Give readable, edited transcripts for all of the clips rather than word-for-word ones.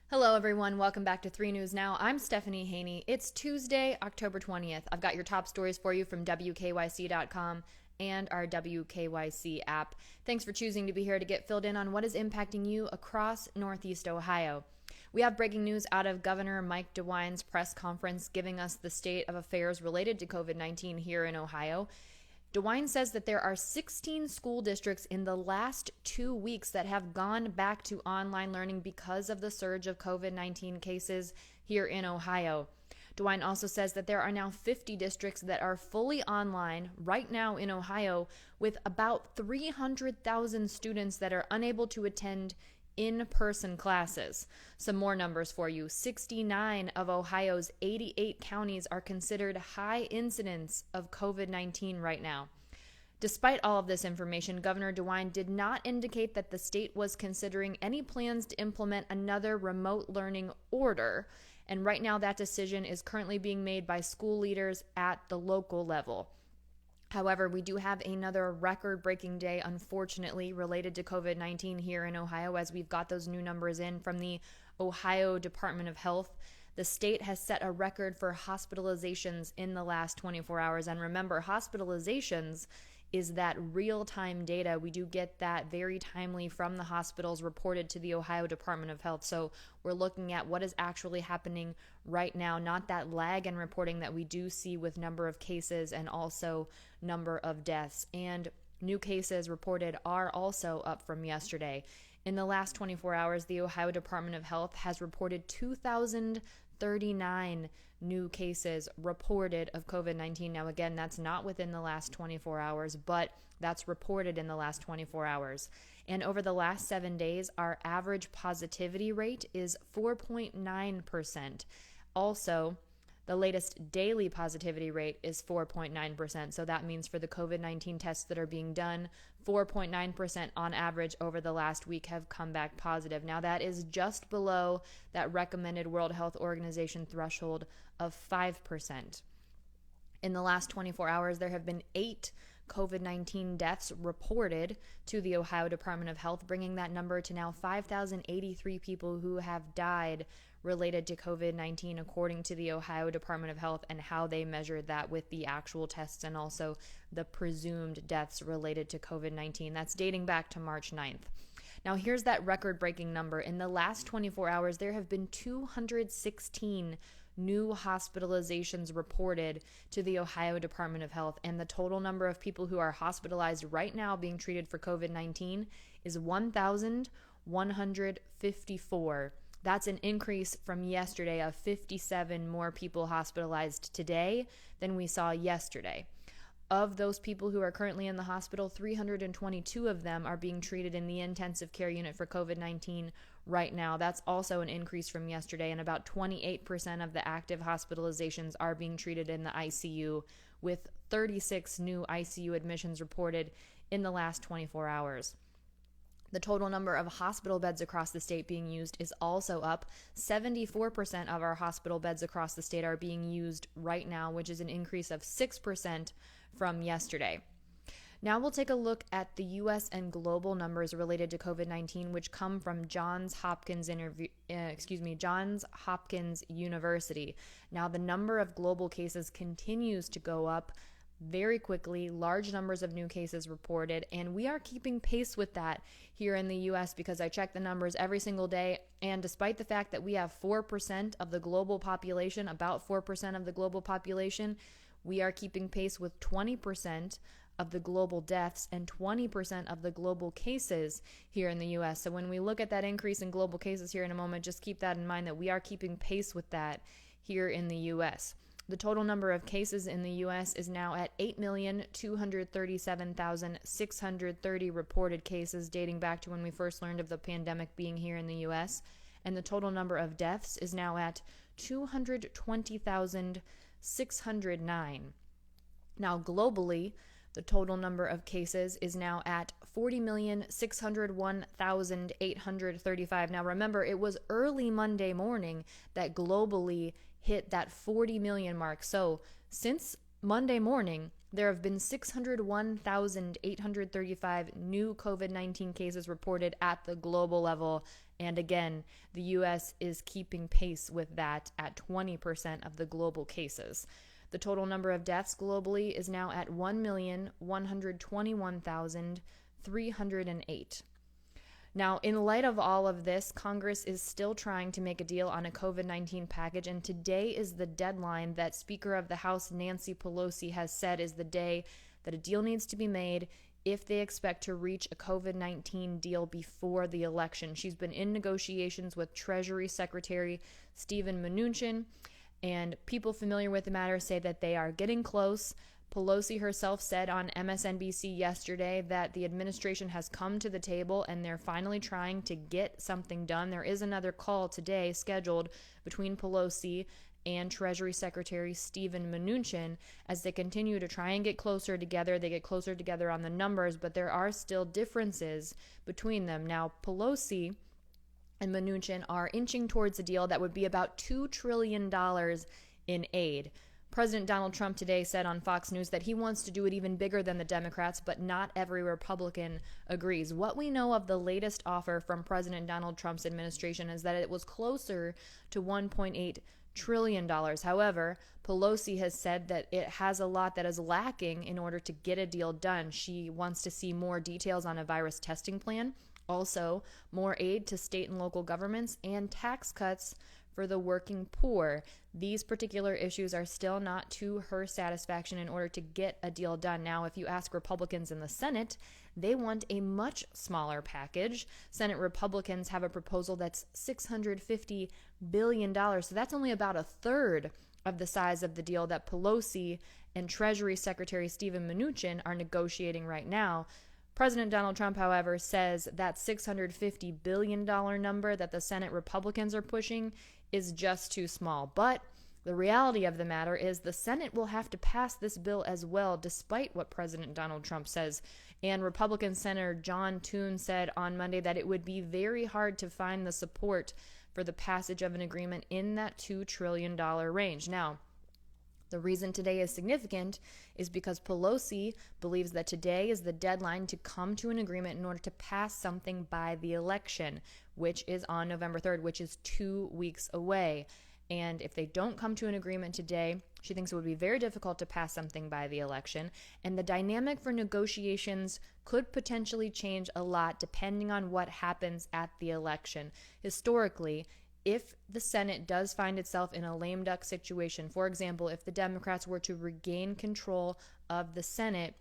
Hello, everyone. Welcome back to 3 News Now. I'm Stephanie Haney. It's Tuesday, October 20th. I've got your top stories for you from WKYC.com and our WKYC app. Thanks for choosing to be here to get filled in on what is impacting you across Northeast Ohio. We have breaking news out of Governor Mike DeWine's press conference giving us the state of affairs related to COVID-19 here in Ohio. DeWine says that there are 16 school districts in the last 2 weeks that have gone back to online learning because of the surge of COVID-19 cases here in Ohio. DeWine also says that there are now 50 districts that are fully online right now in Ohio, with about 300,000 students that are unable to attend in-person classes. Some more numbers for you. 69 of Ohio's 88 counties are considered high incidence of COVID-19 right now. Despite all of this information, Governor DeWine did not indicate that the state was considering any plans to implement another remote learning order, and right now that decision is currently being made by school leaders at the local level. However, we do have another record-breaking day, unfortunately, related to COVID-19 here in Ohio, as we've got those new numbers in from the Ohio Department of Health. The state has set a record for hospitalizations in the last 24 hours. And remember, hospitalizations is that real-time data. We do get that very timely from the hospitals reported to the Ohio Department of Health. So we're looking at what is actually happening right now, not that lag in reporting that we do see with number of cases and also number of deaths. And new cases reported are also up from yesterday. In the last 24 hours, the Ohio Department of Health has reported 2,039 new cases reported of COVID-19. Now, again, that's not within the last 24 hours, but that's reported in the last 24 hours. And over the last 7 days, our average positivity rate is 4.9%. Also, the latest daily positivity rate is 4.9%. So that means for the COVID-19 tests that are being done, 4.9% on average over the last week have come back positive. Now, that is just below that recommended World Health Organization threshold of 5%. In the last 24 hours, there have been 8 COVID-19 deaths reported to the Ohio Department of Health, bringing that number to now 5,083 people who have died related to COVID-19, according to the Ohio Department of Health, and how they measured that with the actual tests and also the presumed deaths related to COVID-19. That's dating back to March 9th. Now, here's that record-breaking number. In the last 24 hours, there have been 216 new hospitalizations reported to the Ohio Department of Health, and the total number of people who are hospitalized right now being treated for COVID-19 is 1,154. That's an increase from yesterday of 57 more people hospitalized today than we saw yesterday. Of those people who are currently in the hospital, 322 of them are being treated in the intensive care unit for COVID-19 right now. That's also an increase from yesterday, and about 28% of the active hospitalizations are being treated in the ICU, with 36 new ICU admissions reported in the last 24 hours. The total number of hospital beds across the state being used is also up. 74% of our hospital beds across the state are being used right now, which is an increase of 6% from yesterday. Now we'll take a look at the U.S. and global numbers related to COVID-19, which come from Johns Hopkins University. Now, the number of global cases continues to go up very quickly. Large numbers of new cases reported, and we are keeping pace with that here in the U.S. because I check the numbers every single day, and despite the fact that we have 4% of the global population, about 4% of the global population, we are keeping pace with 20% of the global deaths and 20% of the global cases here in the U.S. So when we look at that increase in global cases here in a moment, just keep that in mind that we are keeping pace with that here in the U.S. The total number of cases in the U.S. is now at 8,237,630 reported cases, dating back to when we first learned of the pandemic being here in the U.S. And the total number of deaths is now at 220,609. Now, globally, the total number of cases is now at 40,601,835. Now, remember, it was early Monday morning that globally hit that 40 million mark. So since Monday morning, there have been 601,835 new COVID-19 cases reported at the global level, And again, the U.S. is keeping pace with that at 20% of the global cases. The total number of deaths globally is now at 1,121,308. Now, in light of all of this, Congress is still trying to make a deal on a COVID-19 package, and today is the deadline that Speaker of the House Nancy Pelosi has said is the day that a deal needs to be made if they expect to reach a COVID-19 deal before the election. She's been in negotiations with Treasury Secretary Steven Mnuchin, and people familiar with the matter say that they are getting close. Pelosi herself said on MSNBC yesterday that the administration has come to the table and they're finally trying to get something done. There is another call today scheduled between Pelosi and Treasury Secretary Steven Mnuchin as they continue to try and get closer together. They get closer together on the numbers, but there are still differences between them. Now, Pelosi and Mnuchin are inching towards a deal that would be about $2 trillion in aid. President Donald Trump today said on Fox News that he wants to do it even bigger than the Democrats, but not every Republican agrees. What we know of the latest offer from President Donald Trump's administration is that it was closer to $1.8 trillion. However, Pelosi has said that it has a lot that is lacking in order to get a deal done. She wants to see more details on a virus testing plan, also more aid to state and local governments, and tax cuts for the working poor. These particular issues are still not to her satisfaction in order to get a deal done. Now, if you ask Republicans in the Senate, they want a much smaller package. Senate Republicans have a proposal that's $650 billion. So that's only about a third of the size of the deal that Pelosi and Treasury Secretary Steven Mnuchin are negotiating right now. President Donald Trump, however, says that $650 billion number that the Senate Republicans are pushing is just too small. But the reality of the matter is the Senate will have to pass this bill as well, despite what President Donald Trump says. And Republican Senator John Thune said on Monday that it would be very hard to find the support for the passage of an agreement in that $2 trillion range. Now, the reason today is significant is because Pelosi believes that today is the deadline to come to an agreement in order to pass something by the election, which is on November 3rd, which is 2 weeks away. And if they don't come to an agreement today, she thinks it would be very difficult to pass something by the election. And the dynamic for negotiations could potentially change a lot depending on what happens at the election. Historically, if the Senate does find itself in a lame duck situation, for example, if the Democrats were to regain control of the Senate,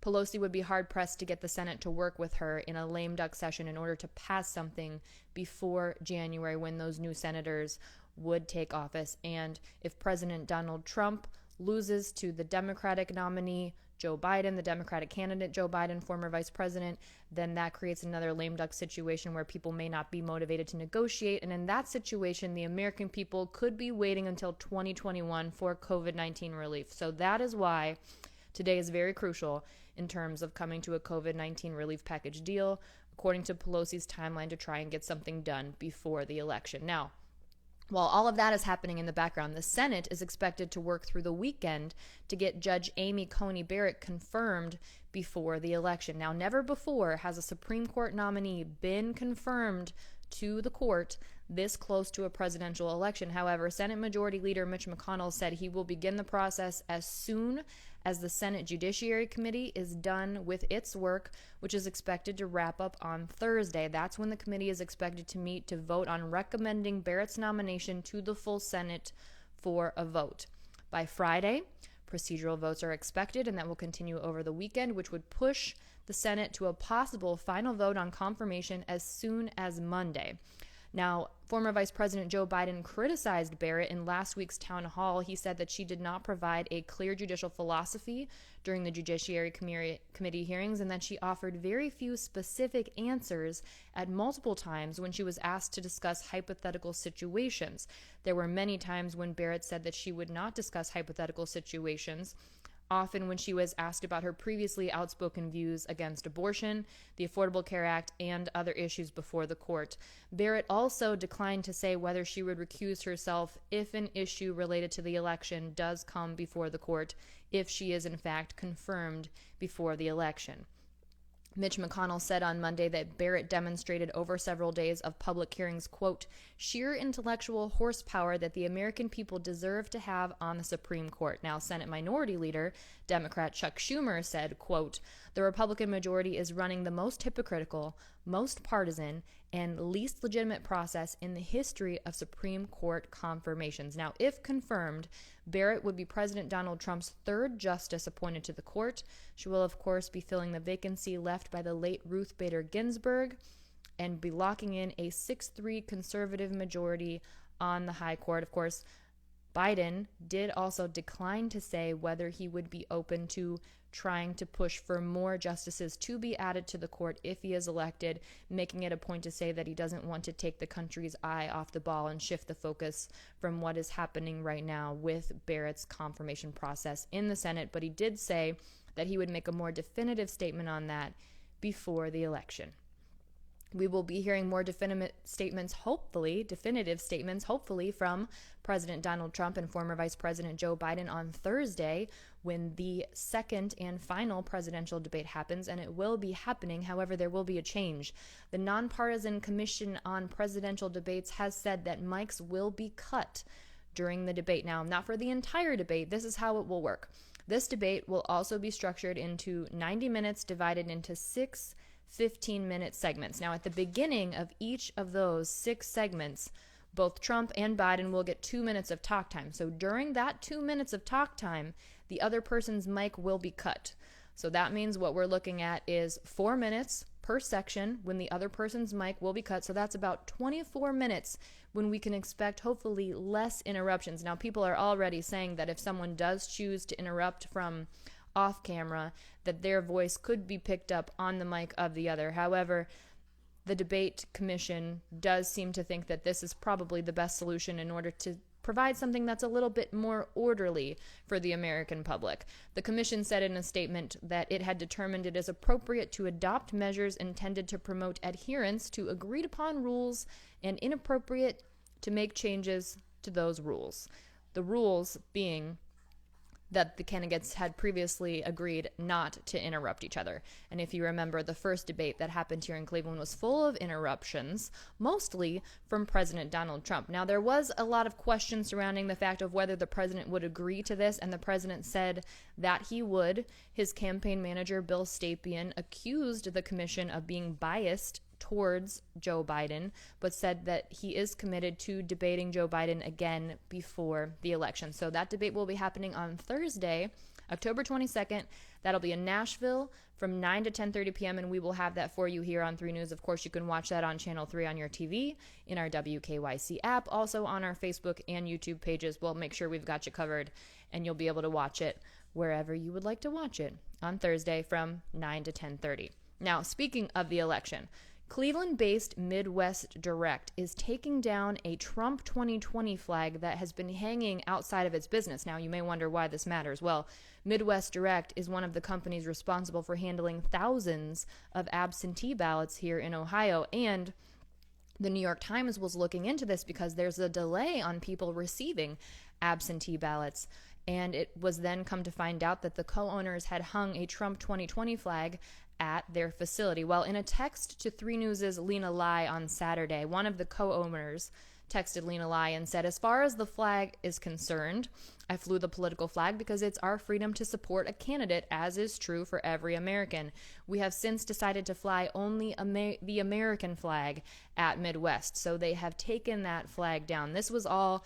Pelosi would be hard-pressed to get the Senate to work with her in a lame duck session in order to pass something before January when those new senators would take office. And if President Donald Trump loses to the Democratic nominee, Joe Biden, the Democratic candidate Joe Biden, former vice president, then that creates another lame duck situation where people may not be motivated to negotiate. And in that situation, the American people could be waiting until 2021 for COVID-19 relief. So that is why today is very crucial in terms of coming to a COVID-19 relief package deal, according to Pelosi's timeline, to try and get something done before the election. Now, while all of that is happening in the background, the Senate is expected to work through the weekend to get Judge Amy Coney Barrett confirmed before the election. Now, never before has a Supreme Court nominee been confirmed to the court this close to a presidential election. However, Senate Majority Leader Mitch McConnell said he will begin the process as soon as the Senate Judiciary Committee is done with its work, which is expected to wrap up on Thursday. That's when the committee is expected to meet to vote on recommending Barrett's nomination to the full Senate for a vote. By Friday, procedural votes are expected, and that will continue over the weekend, which would push the Senate to a possible final vote on confirmation as soon as Monday. Now, former Vice President Joe Biden criticized Barrett in last week's town hall. He said that she did not provide a clear judicial philosophy during the Judiciary Committee hearings and that she offered very few specific answers at multiple times when she was asked to discuss hypothetical situations. There were many times when Barrett said that she would not discuss hypothetical situations, often when she was asked about her previously outspoken views against abortion, the Affordable Care Act, and other issues before the court. Barrett also declined to say whether she would recuse herself if an issue related to the election does come before the court, if she is in fact confirmed before the election. Mitch McConnell said on Monday that Barrett demonstrated over several days of public hearings, quote, sheer intellectual horsepower that the American people deserve to have on the Supreme Court. Now, Senate Minority Leader, Democrat Chuck Schumer said, quote, the Republican majority is running the most hypocritical, most partisan, and least legitimate process in the history of Supreme Court confirmations. Now, if confirmed, Barrett would be President Donald Trump's third justice appointed to the court. She will, of course, be filling the vacancy left by the late Ruth Bader Ginsburg and be locking in a 6-3 conservative majority on the high court. Of course, Biden did also decline to say whether he would be open to trying to push for more justices to be added to the court if he is elected, making it a point to say that he doesn't want to take the country's eye off the ball and shift the focus from what is happening right now with Barrett's confirmation process in the Senate. But he did say that he would make a more definitive statement on that before the election. We will be hearing more definitive statements, hopefully, from President Donald Trump and former Vice President Joe Biden on Thursday when the second and final presidential debate happens, and it will be happening. However, there will be a change. The Nonpartisan Commission on Presidential Debates has said that mics will be cut during the debate. Now, not for the entire debate. This is how it will work. This debate will also be structured into 90 minutes divided into 6 15-minute segments. Now, at the beginning of each of those 6 segments, both Trump and Biden will get 2 minutes of talk time. So during that 2 minutes of talk time, the other person's mic will be cut. So that means what we're looking at is 4 minutes per section when the other person's mic will be cut. So that's about 24 minutes when we can expect hopefully less interruptions. Now, people are already saying that if someone does choose to interrupt from off camera, that their voice could be picked up on the mic of the other. However, the debate commission does seem to think that this is probably the best solution in order to provide something that's a little bit more orderly for the American public. The commission said in a statement that it had determined it is appropriate to adopt measures intended to promote adherence to agreed upon rules and inappropriate to make changes to those rules. The rules being that the candidates had previously agreed not to interrupt each other. And if you remember, the first debate that happened here in Cleveland was full of interruptions, mostly from President Donald Trump. Now, there was a lot of questions surrounding the fact of whether the president would agree to this, and the president said that he would. His campaign manager, Bill Stapien, accused the commission of being biased towards Joe Biden, but said that he is committed to debating Joe Biden again before the election. So that debate will be happening on Thursday, October 22nd. That'll be in Nashville from 9 to 10:30 p.m., and we will have that for you here on 3 News. Of course, you can watch that on Channel 3 on your TV, in our WKYC app, also on our Facebook and YouTube pages. We'll make sure we've got you covered, and you'll be able to watch it wherever you would like to watch it on Thursday from 9 to 10:30. Now, speaking of the election, Cleveland-based Midwest Direct is taking down a Trump 2020 flag that has been hanging outside of its business. Now, you may wonder why this matters. Well, Midwest Direct is one of the companies responsible for handling thousands of absentee ballots here in Ohio, and the New York Times was looking into this because there's a delay on people receiving absentee ballots. And it was then come to find out that the co-owners had hung a Trump 2020 flag at their facility. Well, in a text to 3 News' Lena Lai on Saturday, one of the co-owners texted Lena Lai and said, as far as the flag is concerned, I flew the political flag because it's our freedom to support a candidate, as is true for every American. We have since decided to fly only the American flag at Midwest. So they have taken that flag down. This was all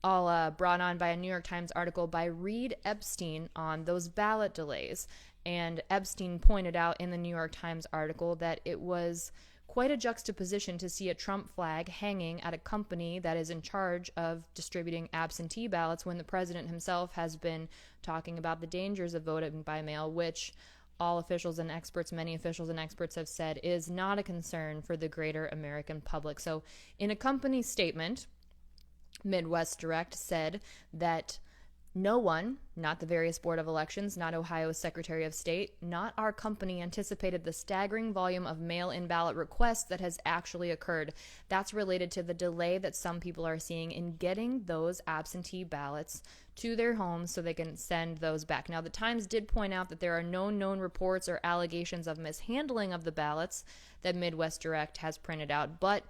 brought on by a New York Times article by Reed Epstein on those ballot delays. And Epstein pointed out in the New York Times article that it was quite a juxtaposition to see a Trump flag hanging at a company that is in charge of distributing absentee ballots when the president himself has been talking about the dangers of voting by mail, which all officials and experts, many officials and experts have said is not a concern for the greater American public. So in a company statement, Midwest Direct said that no one, not the various Board of Elections, not Ohio's Secretary of State, not our company, anticipated the staggering volume of mail-in ballot requests that has actually occurred. That's related to the delay that some people are seeing in getting those absentee ballots to their homes so they can send those back. Now, the Times did point out that there are no known reports or allegations of mishandling of the ballots that Midwest Direct has printed out, but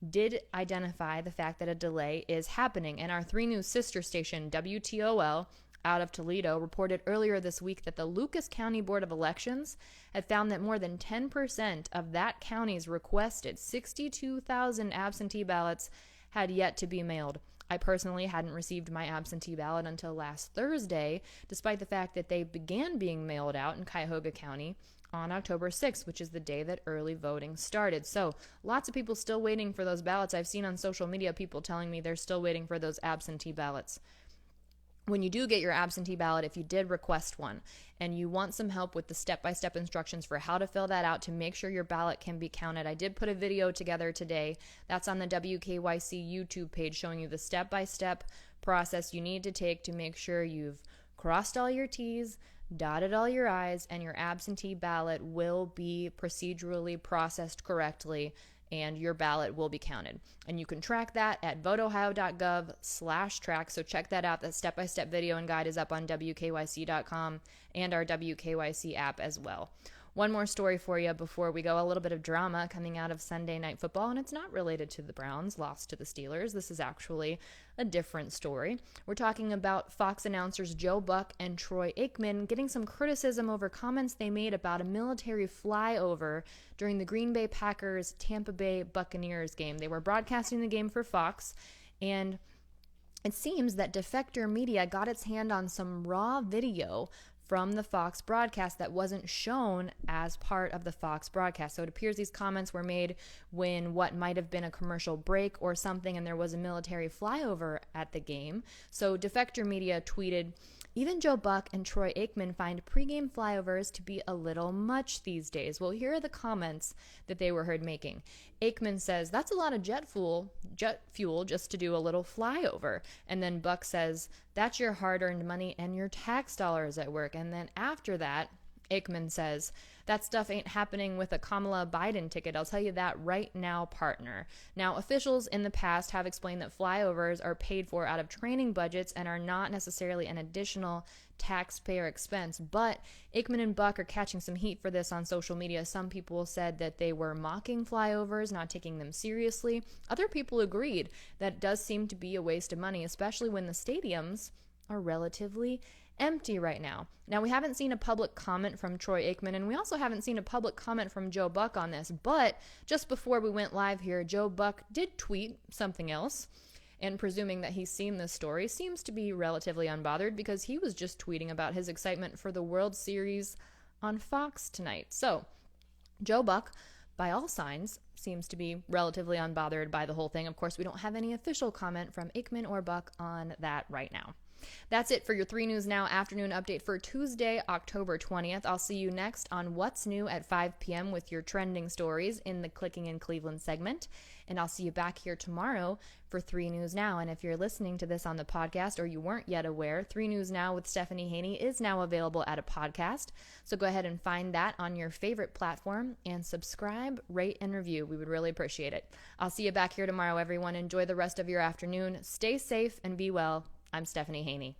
did identify the fact that a delay is happening. And our 3 News sister station, WTOL, out of Toledo, reported earlier this week that the Lucas County Board of Elections had found that more than 10% of that county's requested 62,000 absentee ballots had yet to be mailed. I personally hadn't received my absentee ballot until last Thursday, despite the fact that they began being mailed out in Cuyahoga County on October 6th, which is the day that early voting started. So lots of people still waiting for those ballots. I've seen on social media people telling me they're still waiting for those absentee ballots. When you do get your absentee ballot, if you did request one and you want some help with the step-by-step instructions for how to fill that out to make sure your ballot can be counted, I did put a video together today. That's on the WKYC YouTube page showing you the step-by-step process you need to take to make sure you've crossed all your T's, dotted all your I's, and your absentee ballot will be procedurally processed correctly and your ballot will be counted. And you can track that at voteohio.gov/track. So check that out. That step-by-step video and guide is up on WKYC.com and our WKYC app as well. One more story for you before we go. A little bit of drama coming out of Sunday Night Football, and it's not related to the Browns' loss to the Steelers. This is actually a different story. We're talking about Fox announcers Joe Buck and Troy Aikman getting some criticism over comments they made about a military flyover during the Green Bay Packers-Tampa Bay Buccaneers game. They were broadcasting the game for Fox, and it seems that Defector Media got its hand on some raw video from the Fox broadcast that wasn't shown as part of the Fox broadcast. So it appears these comments were made when what might have been a commercial break or something, and there was a military flyover at the game. So Defector Media tweeted, "Even Joe Buck and Troy Aikman find pregame flyovers to be a little much these days." Well, here are the comments that they were heard making. Aikman says, "That's a lot of jet fuel just to do a little flyover." And then Buck says, "That's your hard-earned money and your tax dollars at work." And then after that, Aikman says, "That stuff ain't happening with a Kamala Biden ticket. I'll tell you that right now, partner." Now, officials in the past have explained that flyovers are paid for out of training budgets and are not necessarily an additional taxpayer expense. But Aikman and Buck are catching some heat for this on social media. Some people said that they were mocking flyovers, not taking them seriously. Other people agreed that it does seem to be a waste of money, especially when the stadiums are relatively empty right now. Now, we haven't seen a public comment from Troy Aikman, and we also haven't seen a public comment from Joe Buck on this, but just before we went live here, Joe Buck did tweet something else, and presuming that he's seen this story, seems to be relatively unbothered because he was just tweeting about his excitement for the World Series on Fox tonight. So, Joe Buck, by all signs, seems to be relatively unbothered by the whole thing. Of course, we don't have any official comment from Aikman or Buck on that right now. That's it for your 3 News Now afternoon update for Tuesday, October 20th. I'll see you next on What's New at 5 p.m. with your trending stories in the Clicking in Cleveland segment. And I'll see you back here tomorrow for 3 News Now. And if you're listening to this on the podcast or you weren't yet aware, 3 News Now with Stephanie Haney is now available at a podcast. So go ahead and find that on your favorite platform and subscribe, rate, and review. We would really appreciate it. I'll see you back here tomorrow, everyone. Enjoy the rest of your afternoon. Stay safe and be well. I'm Stephanie Haney.